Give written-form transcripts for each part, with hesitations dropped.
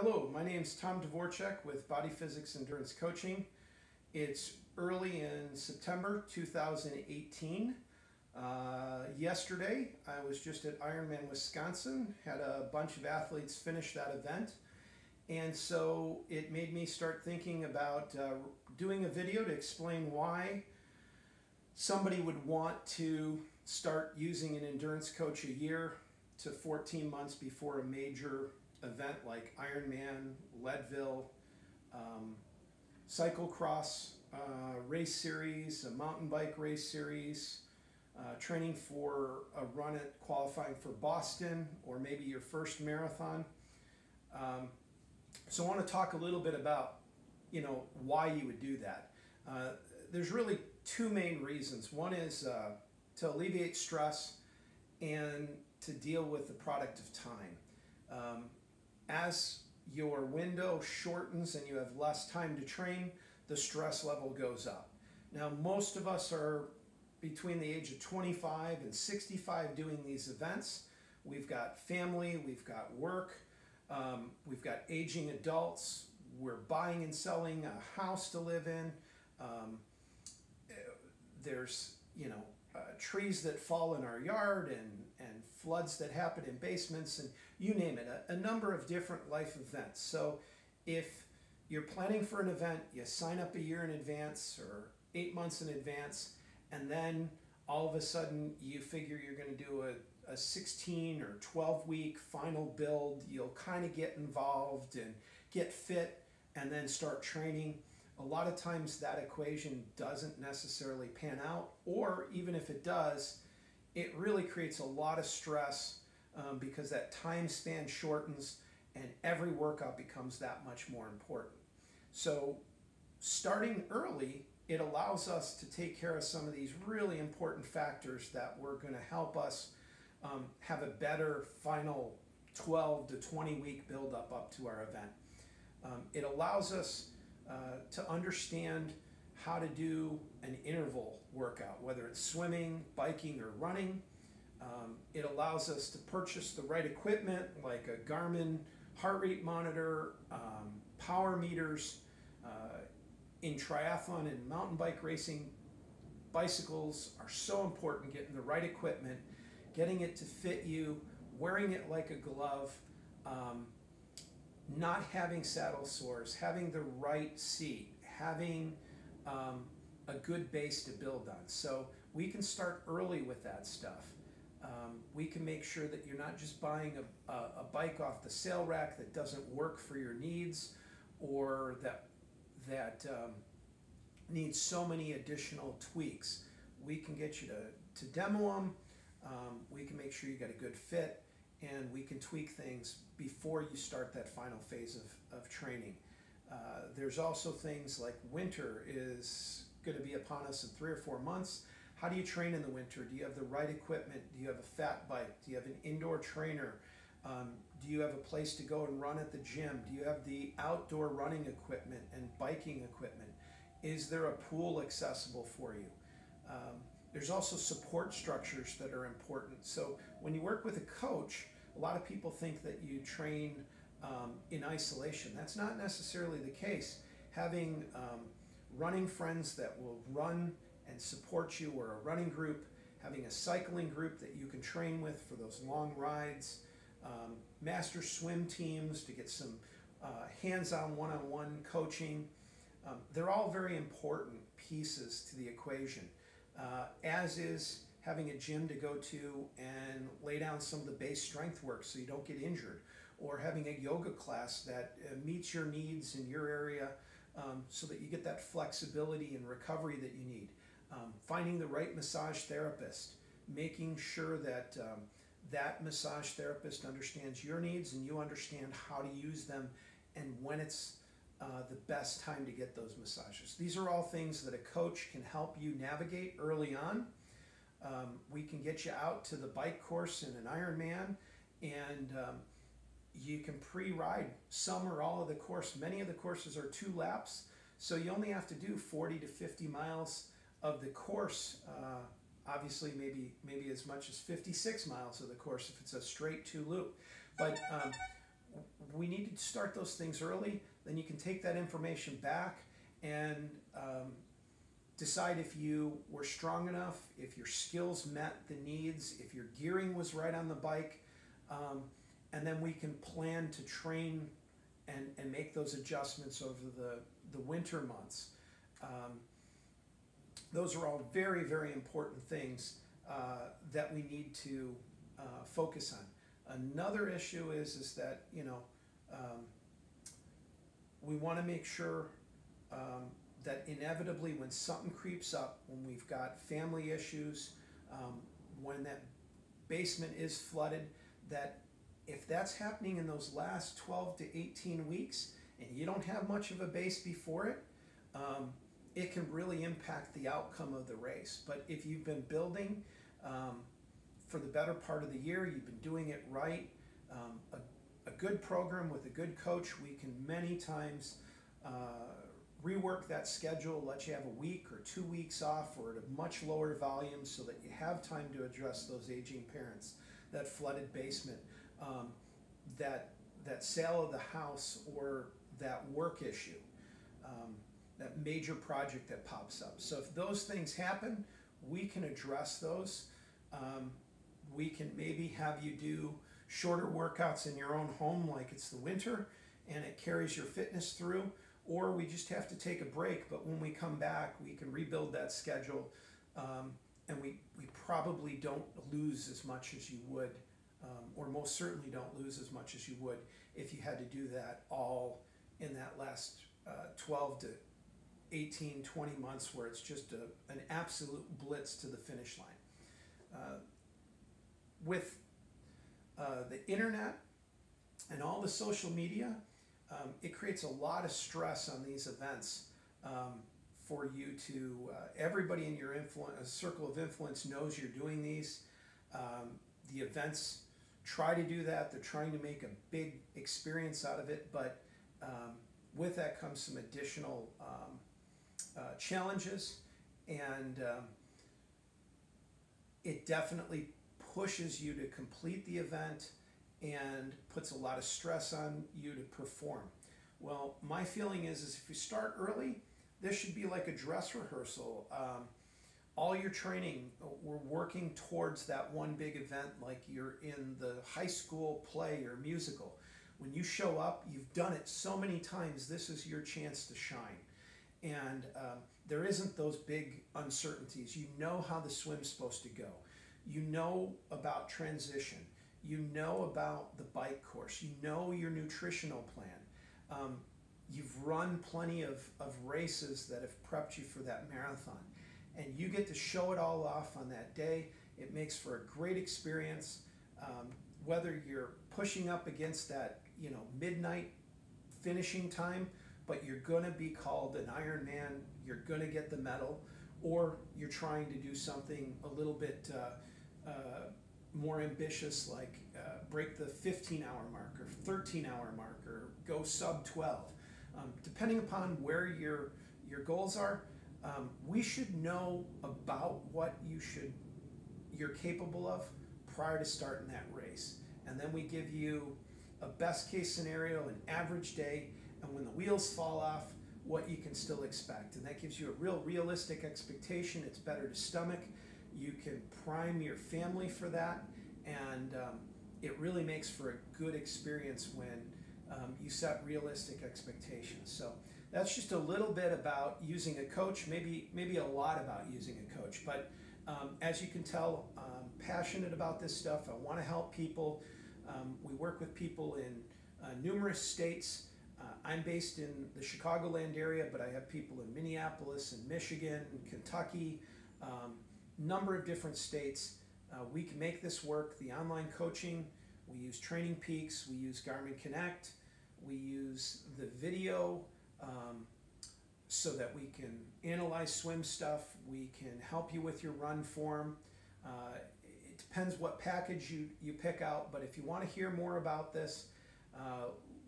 Hello, my name is Tom Dvoratchek with Body Physics Endurance Coaching. It's early in September 2018. Yesterday, I was just at Ironman, Wisconsin, had a bunch of athletes finish that event. And so it made me start thinking about doing a video to explain why somebody would want to start using an endurance coach a year to 14 months before a major event like Ironman, Leadville, cyclocross race series, a mountain bike race series, training for a run at qualifying for Boston, or maybe your first marathon. So I want to talk a little bit about, why you would do that. There's really two main reasons. One is to alleviate stress and to deal with the product of time. As your window shortens and you have less time to train, the stress level goes up. Now, most of us are between the age of 25 and 65 doing these events. We've got family, we've got work, we've got aging adults, we're buying and selling a house to live in. There's, trees that fall in our yard and floods that happen in basements, and you name it, a number of different life events. So if you're planning for an event, you sign up a year in advance or 8 months in advance, and then all of a sudden you figure you're going to do a 16 or 12 week final build, you'll kind of get involved and get fit and then start training. A lot of times that equation doesn't necessarily pan out, or even if it does, it really creates a lot of stress because that time span shortens and every workout becomes that much more important. So starting early, it allows us to take care of some of these really important factors that were going to help us have a better final 12 to 20 week build up to our event. It allows us to understand how to do an interval workout, whether it's swimming, biking, or running. It allows us to purchase the right equipment like a Garmin heart rate monitor, power meters. In triathlon and mountain bike racing, bicycles are so important. Getting the right equipment, getting it to fit you, wearing it like a glove, not having saddle sores, having the right seat, having a good base to build on. So we can start early with that stuff. We can make sure that you're not just buying a bike off the sale rack that doesn't work for your needs, or that needs so many additional tweaks. We can get you to demo them. We can make sure you got a good fit, and we can tweak things before you start that final phase of training. There's also things like winter is going to be upon us in 3 or 4 months. How do you train in the winter? Do you have the right equipment? Do you have a fat bike? Do you have an indoor trainer? Do you have a place to go and run at the gym? Do you have the outdoor running equipment and biking equipment? Is there a pool accessible for you? There's also support structures that are important. So when you work with a coach, a lot of people think that you train in isolation. That's not necessarily the case. Having running friends that will run and support you, or a running group, having a cycling group that you can train with for those long rides, master swim teams to get some hands-on one-on-one coaching. They're all very important pieces to the equation, as is having a gym to go to and lay down some of the base strength work so you don't get injured, or having a yoga class that meets your needs in your area so that you get that flexibility and recovery that you need. Finding the right massage therapist, making sure that that massage therapist understands your needs and you understand how to use them and when it's the best time to get those massages. These are all things that a coach can help you navigate early on. We can get you out to the bike course in an Ironman, and you can pre-ride some or all of the course. Many of the courses are 2 laps, so you only have to do 40 to 50 miles of the course. Obviously, maybe as much as 56 miles of the course if it's a straight 2 loop. But we need to start those things early. Then you can take that information back and decide if you were strong enough, if your skills met the needs, if your gearing was right on the bike, and then we can plan to train and make those adjustments over the winter months. Those are all very, very important things that we need to focus on. Another issue is that, you know, we want to make sure that inevitably when something creeps up, when we've got family issues, when that basement is flooded, that if that's happening in those last 12 to 18 weeks and you don't have much of a base before it, it can really impact the outcome of the race. But if you've been building for the better part of the year, you've been doing it right, a good program with a good coach, we can many times rework that schedule, let you have a week or 2 weeks off or at a much lower volume so that you have time to address those aging parents, that flooded basement, that sale of the house or that work issue, that major project that pops up. So if those things happen, we can address those. We can maybe have you do shorter workouts in your own home like it's the winter and it carries your fitness through, or we just have to take a break, but when we come back we can rebuild that schedule, and we probably don't lose as much as you would, or most certainly don't lose as much as you would if you had to do that all in that last 12 to 18, 20 months where it's just an absolute blitz to the finish line. With the internet and all the social media, it creates a lot of stress on these events for you to, everybody in your circle of influence knows you're doing these. The events try to do that. They're trying to make a big experience out of it, but with that comes some additional challenges, and it definitely pushes you to complete the event and puts a lot of stress on you to perform. Well, my feeling is if you start early, this should be like a dress rehearsal. All your training, we're working towards that one big event like you're in the high school play or musical. When you show up, you've done it so many times, this is your chance to shine. And there isn't those big uncertainties. You know how the swim's supposed to go. You know about transition. You know about the bike course. You know your nutritional plan. You've run plenty of races that have prepped you for that marathon. And you get to show it all off on that day. It makes for a great experience. Whether you're pushing up against that, you know, midnight finishing time, but you're going to be called an Ironman, you're going to get the medal, or you're trying to do something a little bit more ambitious, like break the 15-hour mark or 13-hour mark or go sub 12. Depending upon where your goals are, we should know about what you're capable of prior to starting that race. And then we give you a best case scenario, an average day, and when the wheels fall off, what you can still expect. And that gives you a real realistic expectation. It's better to stomach. You can prime your family for that, and it really makes for a good experience when you set realistic expectations. So that's just a little bit about using a coach, maybe a lot about using a coach. But as you can tell, I'm passionate about this stuff. I want to help people. We work with people in numerous states. I'm based in the Chicagoland area, but I have people in Minneapolis and Michigan, Kentucky, number of different states. We can make this work. The online coaching, we use Training Peaks, we use Garmin Connect, we use the video so that we can analyze swim stuff. We can help you with your run form. It depends what package you pick out, but if you want to hear more about this,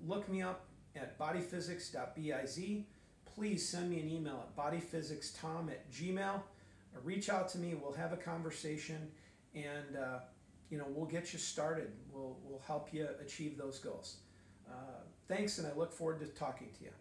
look me up at bodyphysics.biz. Please send me an email at bodyphysicstom@gmail.com. Reach out to me. We'll have a conversation, and we'll get you started. We'll help you achieve those goals. Thanks, and I look forward to talking to you.